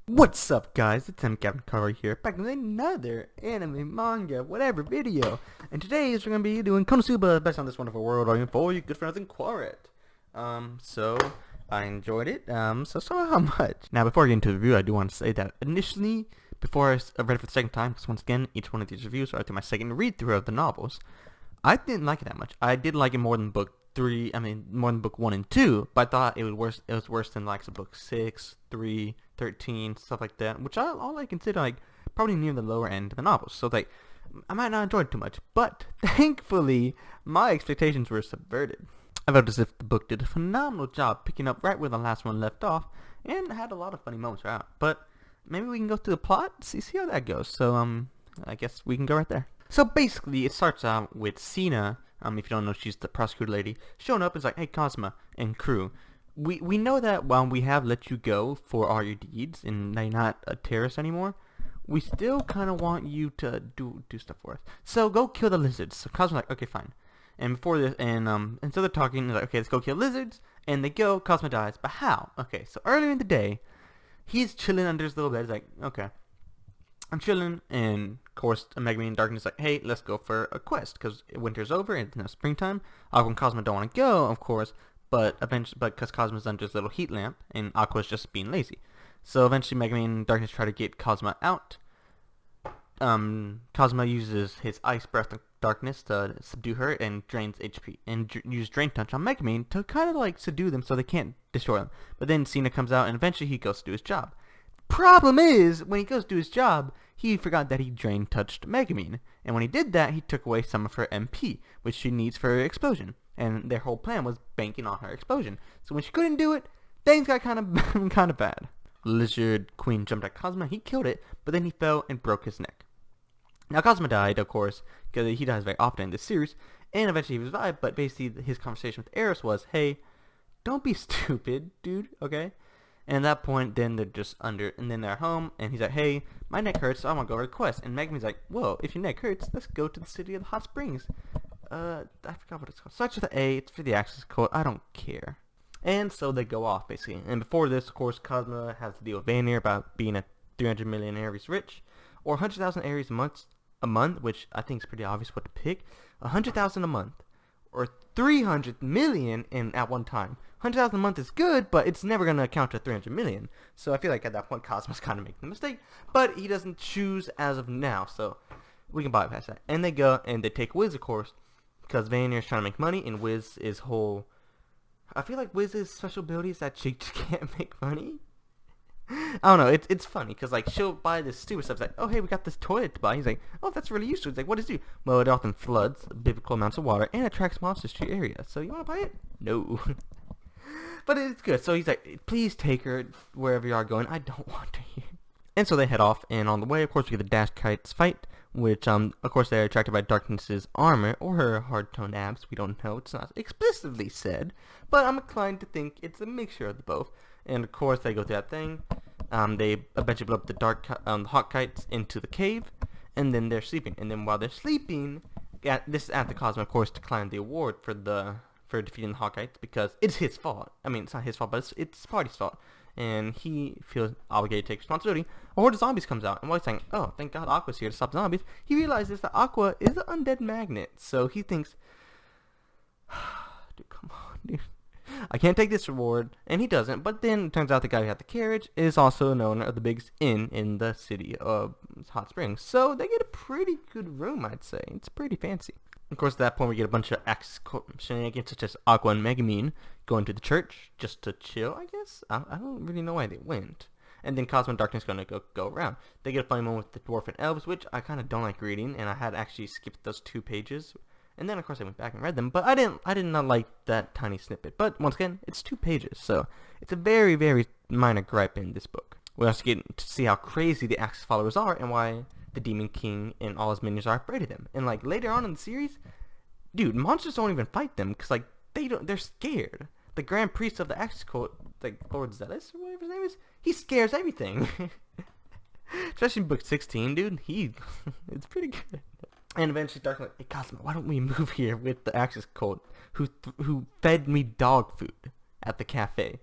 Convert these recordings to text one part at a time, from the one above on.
What's up, guys? It's Captain Carver here, back with another anime, manga, whatever video. And today we're going to be doing Konosuba, Best on This Wonderful World, Volume 4, You Good for Nothing Quartet. So I enjoyed it, so how much? Now, before I get into the review, I do want to say that initially, before I read it for the second time, because once again, each one of these reviews are after my second read-through of the novels, I didn't like it that much. I did like it more than book 3, more than book 1 and 2, but I thought it was worse than like book 6, 3, 13, stuff like that, which all I consider like probably near the lower end of the novels. So like I might not enjoy it too much, but thankfully my expectations were subverted. I felt as if the book did a phenomenal job picking up right where the last one left off, and had a lot of funny moments throughout. But maybe we can go through the plot, see how that goes. So I guess we can go right there. So basically, it starts out with Sina. If you don't know, she's the prosecutor lady, showing up and is like, "Hey, Cosma and crew, we know that while we have let you go for all your deeds and now you're not a terrorist anymore, we still kind of want you to do stuff for us. So go kill the lizards." So Cosmo's like, "Okay, fine." And before this, and so they're talking, they're like, "Okay, let's go kill lizards." And they go. Cosmo dies, but how? Okay, so earlier in the day, he's chilling under his little bed. He's like, "Okay, I'm chilling," and of course, Megami and Darkness like, "Hey, let's go for a quest because winter's over and it's now springtime." Aqua and Cosmo don't want to go, of course, but because Cosmo's under his little heat lamp and Aqua's just being lazy. So eventually, Megami and Darkness try to get Cosmo out. Cosmo uses his ice breath of darkness to subdue her and drains HP, and use Drain Touch on Megami to kind of like subdue them so they can't destroy them. But then Cena comes out and eventually he goes to do his job. Problem is, when he goes to do his job, he forgot that he Drain Touched Megumin, and when he did that, he took away some of her MP, which she needs for her explosion, and their whole plan was banking on her explosion. So when she couldn't do it, things got kind of bad. Lizard Queen jumped at Cosmo, he killed it, but then he fell and broke his neck. Now Cosmo died, of course, because he dies very often in this series, and eventually he revived, but basically his conversation with Eris was, "Hey, don't be stupid, dude, okay?" And at that point, then they're just and then they're home, and he's like, "Hey, my neck hurts, so I want to go over to the quest." And Megumin's like, "Whoa, if your neck hurts, let's go to the city of the hot springs." I forgot what it's called. Starts with an A, it's for the Axis code, I don't care. And so they go off, basically. And before this, of course, Cosmo has to deal with Vanir about being a 300 million Aries rich, or 100,000 Aries a month, which I think is pretty obvious what to pick. 100,000 a month, or 300 million at one time. 100,000 a month is good, but it's never going to account to 300 million. So I feel like at that point, Cosmo's kind of making a mistake. But he doesn't choose as of now, so we can bypass that. And they go, and they take Wiz, of course, because Vanir is trying to make money, and Wiz is whole... I feel like Wiz's special ability is that she can't make money. I don't know, it's funny, because like, she'll buy this stupid stuff. It's like, "Oh, hey, we got this toilet to buy." He's like, "Oh, that's really useful." He's like, "What does it do?" "Well, it often floods biblical amounts of water and attracts monsters to your area. So you want to buy it?" "No." But it's good. So he's like, "Please take her wherever you are going. I don't want her here." And so they head off, and on the way, of course, we get the Dash Kites fight, which, of course, they're attracted by Darkness's armor, or her hard-toned abs. We don't know. It's not explicitly said, but I'm inclined to think it's a mixture of the both. And, of course, they go through that thing. They eventually blow up the hot kites into the cave, and then they're sleeping. And then while they're sleeping, this is after Cosmo, of course, declined the award for defeating the Hawkites, because it's his fault. I mean, it's not his fault, but it's Party's fault. And he feels obligated to take responsibility. A horde of zombies comes out, and while he's saying, "Oh, thank God Aqua's here to stop zombies," he realizes that Aqua is an undead magnet. So he thinks, "Dude, come on, dude. I can't take this reward," and he doesn't. But then it turns out the guy who had the carriage is also an owner of the biggest inn in the city of Hot Springs. So they get a pretty good room, I'd say. It's pretty fancy. Of course, at that point, we get a bunch of Axis shenanigans, such as Aqua and Megumin going to the church just to chill, I guess. I don't really know why they went. And then Cosmo and Darkness going to go around. They get a funny moment with the dwarf and elves, which I kind of don't like reading, and I had actually skipped those 2 pages. And then, of course, I went back and read them, but I did not like that tiny snippet. But once again, it's 2 pages, so it's a very, very minor gripe in this book. We also get to see how crazy the Axis followers are, and why the Demon King and all his minions are afraid of them. And like later on in the series, dude, monsters don't even fight them, because like they're scared. The Grand Priest of the Axis cult, like Lord Zealous or whatever his name is, he scares everything. Especially in book 16, dude. It's pretty good. And eventually Dark's like, "Hey, Cosmo, why don't we move here with the Axis cult who fed me dog food at the cafe?"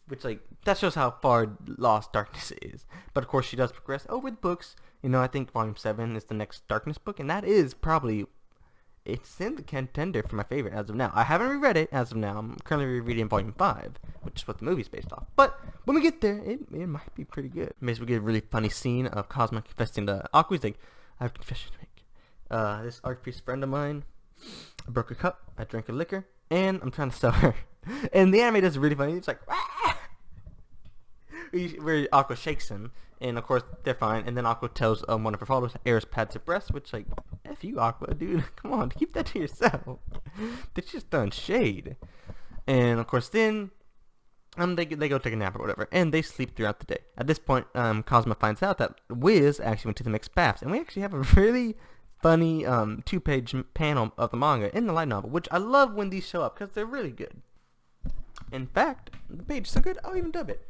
which like that shows how far lost Darkness is. But of course, she does progress over the books. You know, I think Volume 7 is the next Darkness book, and that is probably, it's in the contender for my favorite as of now. I haven't reread it as of now. I'm currently rereading Volume 5, which is what the movie's based off. But when we get there, it might be pretty good. Basically, we get a really funny scene of Cosmo confessing to Aqua. He's like, I have a confession to make. This archpriest friend of mine, I broke a cup, I drank a liquor, and I'm trying to sell her. And the anime does really funny. It's like, ah! Where Aqua shakes him, and of course they're fine. And then Aqua tells one of her followers, Eris pats her breast, which like, F you, Aqua, dude. Come on, keep that to yourself. That's just throwing shade. And of course then they go take a nap or whatever, and they sleep throughout the day. At this point, Cosmo finds out that Wiz actually went to the mixed baths, and we actually have a really funny 2-page panel of the manga in the light novel, which I love when these show up because they're really good. In fact, the page is so good, I'll even dub it.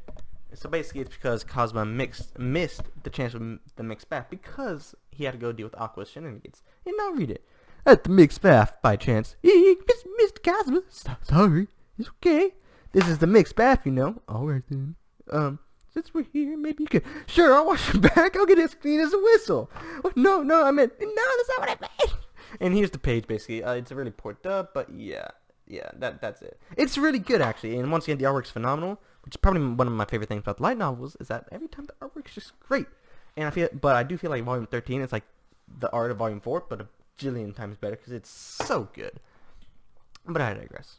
So basically, it's because Cosmo missed the chance of the mixed bath because he had to go deal with Aqua's shenanigans. And now read it. At the mixed bath, by chance. Mr. Cosmo, sorry, it's okay. This is the mixed bath, you know. Alright then. Since we're here, maybe you could. Sure, I'll wash your back. I'll get as clean as a whistle. Oh, no, I meant, no, that's not what I meant. And here's the page, basically. It's a really poor dub, but yeah, that's it. It's really good, actually. And once again, the artwork's phenomenal, which is probably one of my favorite things about the light novels, is that every time the artwork's just great. And I do feel like Volume 13 is like the art of Volume 4, but a jillion times better because it's so good. But I digress.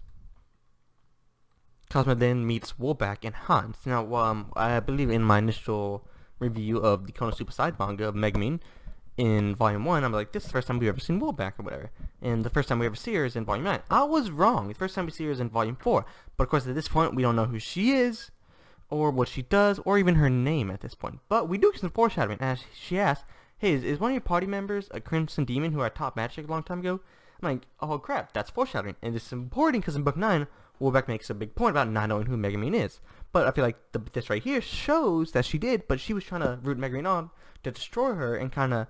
Cosmo then meets Wolbach and Hans. Now, I believe in my initial review of the Konosuba side manga of Megumin in Volume 1, I'm like, this is the first time we've ever seen Wolbach or whatever. And the first time we ever see her is in Volume 9. I was wrong. The first time we see her is in Volume 4. But of course, at this point, we don't know who she is, or what she does, or even her name at this point. But we do get some foreshadowing, as she asks, hey, is one of your party members a Crimson Demon who I taught magic a long time ago? I'm like, oh crap, that's foreshadowing. And this is important because in Book 9, Wolbach makes a big point about not knowing who Megumin is. But I feel like this right here shows that she did, but she was trying to root Megumin on to destroy her and kind of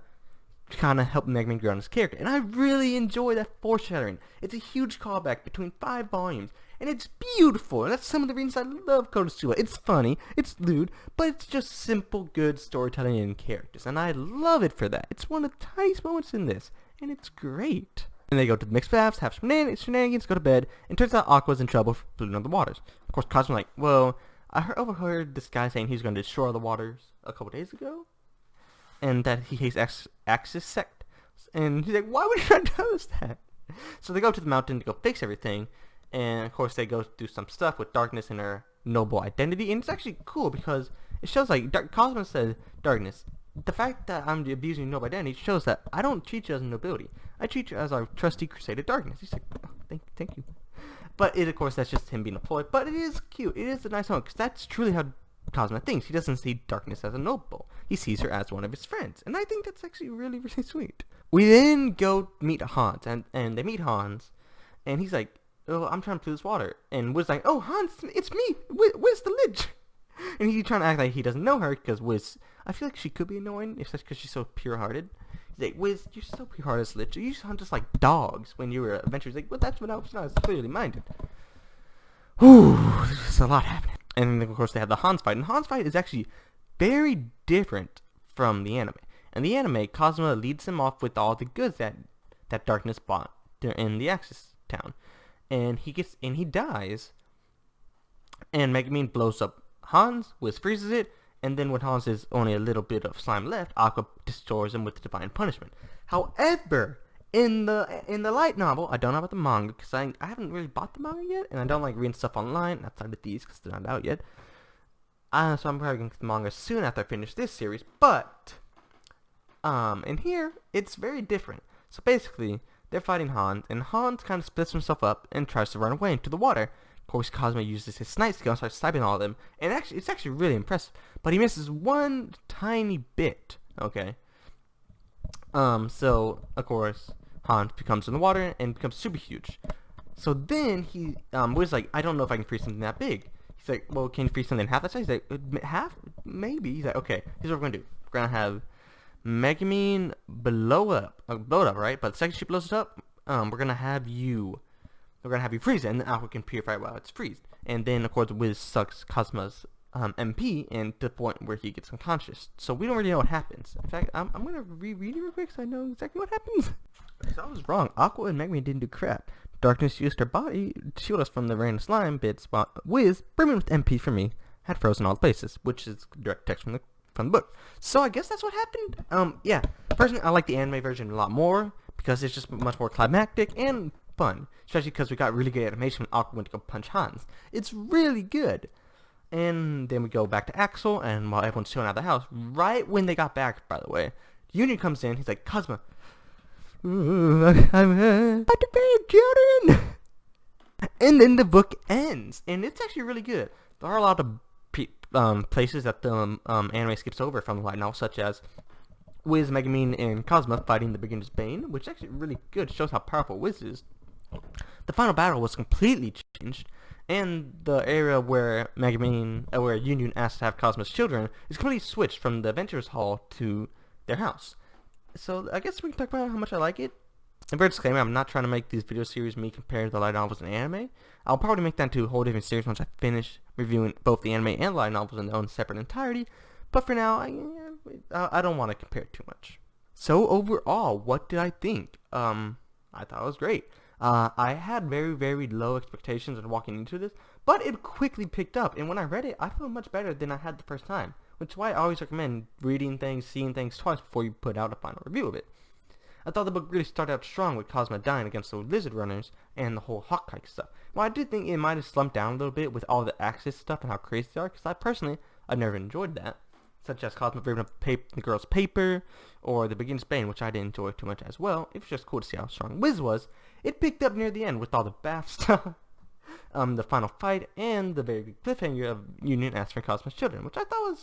help Megumin grow on his character. And I really enjoy that foreshadowing. It's a huge callback between 5 volumes, and it's beautiful. And that's some of the reasons I love Konosuba. It's funny, it's lewd, but it's just simple, good storytelling and characters. And I love it for that. It's one of the tiniest moments in this, and it's great. And they go to the mixed baths, have shenanigans, go to bed, and turns out Aqua's in trouble for polluting all the waters. Of course, Cosmo's like, well, I overheard this guy saying he's going to destroy all the waters a couple days ago, and that he hates Axis Sect. And he's like, why would you not tell us that? So they go to the mountain to go fix everything, and of course they go do some stuff with Darkness and her noble identity, and it's actually cool because it shows like Cosmo said, Darkness, the fact that I'm abusing noble identity shows that I don't treat you as a nobility. I treat you as our trusty crusader Darkness. He's like, oh, thank you. But of course, that's just him being a ploy. But it is cute. It is a nice moment because that's truly how Cosmo thinks. He doesn't see Darkness as a noble. He sees her as one of his friends. And I think that's actually really, really sweet. We then go meet Hans, and they meet Hans, and he's like, oh, I'm trying to pollute this water. And Wiz like, oh, Hans, it's me. Wiz the Lich. And he's trying to act like he doesn't know her because Wiz, I feel like she could be annoying, especially because she's so pure-hearted. He's like, Wiz, you're so pure-hearted, Lich. You sound just like dogs when you were adventurers. He's like, well, that's when I was clearly minded. Whew, there's a lot happening. And then, of course, they have the Hans fight. And Hans fight is actually very different from the anime. In the anime, Cosmo leads him off with all the goods that Darkness bought in the Axis town. And he dies. And Megumin blows up Hans, Wiz freezes it, and then when Hans is only a little bit of slime left, Aqua destroys him with the divine punishment. However, in the light novel, I don't know about the manga because I haven't really bought the manga yet, and I don't like reading stuff online outside of these because they're not out yet. So I'm probably going to get the manga soon after I finish this series. But in here, it's very different. So basically, they're fighting Hans, and Hans kind of splits himself up and tries to run away into the water. Of course, Cosmo uses his snipe skill and starts sniping all of them, and it's actually really impressive. But he misses one tiny bit. Okay. So of course, Hans becomes in the water and becomes super huge. So then he was like, I don't know if I can freeze something that big. He's like, well, can you freeze something half that size? He's like, half? Maybe. He's like, okay, here's what we're gonna do. We're gonna have Megumin blow it up, right? But the second she blows it up, we're gonna have you we're gonna have you freeze it, and then Aqua can purify while it's freezed. And then, of course, Wiz sucks Cosmo's MP, and to the point where he gets unconscious. So we don't really know what happens. In fact, I'm gonna reread it real quick so I know exactly what happens. So I was wrong. Aqua and Megumin didn't do crap. Darkness used her body to shield us from the random slime bits, while Wiz, brimming with MP for me, had frozen all places, which is direct text from the book. So I guess that's what happened. Yeah. Personally, I like the anime version a lot more because it's just much more climactic and fun, especially because we got really good animation when Aqua went to go punch Hans. It's really good. And then we go back to Axel, and while everyone's chilling out of the house, right when they got back, by the way, Union comes in. He's like, Cosmo, I'm about to bed, children. And then the book ends, and it's actually really good. There are a lot of places that the anime skips over from the light novel, such as Wiz, Megumin, and Cosmo fighting the Beginner's Bane, which is actually really good. Shows how powerful Wiz is. The final battle was completely changed, and the area where where Union asked to have Cosmo's children is completely switched from the Adventurers Hall to their house. So I guess we can talk about how much I like it. And for a disclaimer, I'm not trying to make these video series me comparing the light novels and anime. I'll probably make that into a whole different series once I finish reviewing both the anime and light novels in their own separate entirety. But for now, I don't want to compare it too much. So overall, what did I think? I thought it was great. I had very, very low expectations of walking into this, but it quickly picked up. And when I read it, I felt much better than I had the first time, which is why I always recommend reading things, seeing things twice before you put out a final review of it. I thought the book really started out strong with Cosmo dying against the lizard runners and the whole Hawkeye stuff. While I did think it might have slumped down a little bit with all the Axis stuff and how crazy they are, because I've never enjoyed that. Such as Cosmo ripping up the girl's paper, or the Beginner's Bane, which I didn't enjoy too much as well. It was just cool to see how strong Wiz was. It picked up near the end with all the bath stuff, the final fight, and the very big cliffhanger of Union asking for Cosmo's children, which I thought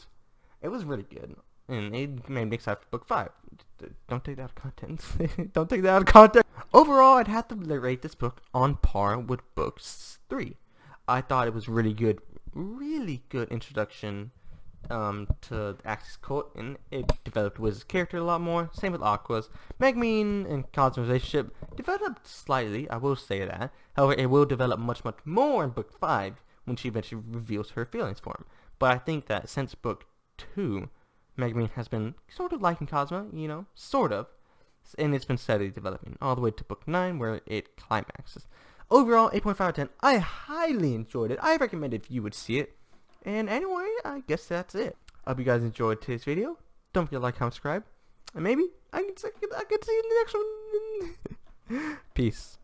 was really good. And it made me excited for book 5. Don't take that out of context. Don't take that out of context. Overall, I'd have to rate this book on par with books 3. I thought it was really good introduction to the Axis cult, and it developed Wiz's character a lot more. Same with Aqua's. Megumin and Cosmo's relationship developed slightly, I will say that. However, it will develop much, much more in book 5 when she eventually reveals her feelings for him. But I think that since book 2, Megumin has been sort of liking Cosmo, sort of. And it's been steadily developing all the way to book 9 where it climaxes. Overall, 8.5 out of 10. I highly enjoyed it. I recommend if you would see it. And anyway, I guess that's it. I hope you guys enjoyed today's video. Don't forget to like, comment, subscribe. And maybe I could see you in the next one. Peace.